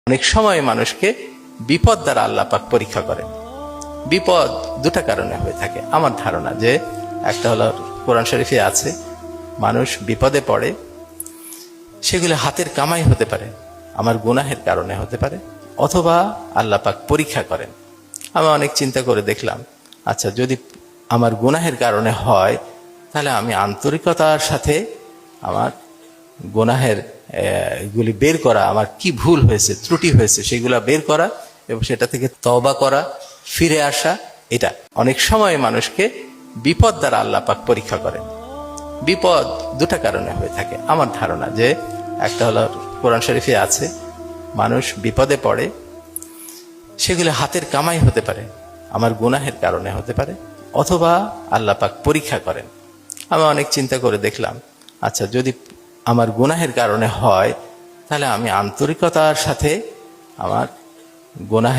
অনেক সময় মানুষকে বিপদ দ্বারা আল্লাহ পাক পরীক্ষা করেন। বিপদ দুটা কারণে হয়ে থাকে আমার ধারণা, যে একটা হলো কোরআন শরীফে আছে, মানুষ বিপদে পড়ে, সেগুলো হাতের কামাই হতে পারে, আমার গুনাহের কারণে হতে পারে, অথবা আল্লাহ পাক পরীক্ষা করেন। আমি অনেক চিন্তা করে দেখলাম, আচ্ছা যদি আমার গুনাহের কারণে হয়, তাহলে আমি আন্তরিকতার সাথে আমার গুনাহের এগুলি বের করা, আমার কি ভুল হয়েছে, ত্রুটি হয়েছে, সেগুলা বের করা এবং সেটা থেকে তওবা করা, ফিরে আসা। এটা অনেক সময় মানুষকে বিপদ দ্বারা আল্লাহ পাক পরীক্ষা করেন। বিপদ দুটা কারণে হয়ে থাকে আমার ধারণা, যে একটা হলো কোরআন শরীফে আছে, মানুষ বিপদে পড়ে, সেগুলো হাতের কামাই হতে পারে, আমার গুনাহের কারণে হতে পারে, অথবা আল্লাহ পাক পরীক্ষা করেন। আমি অনেক চিন্তা করে দেখলাম, আচ্ছা যদি আমার গুনাহের কারণে হয়, তাহলে আমি আন্তরিকতার সাথে আমার গুনাহের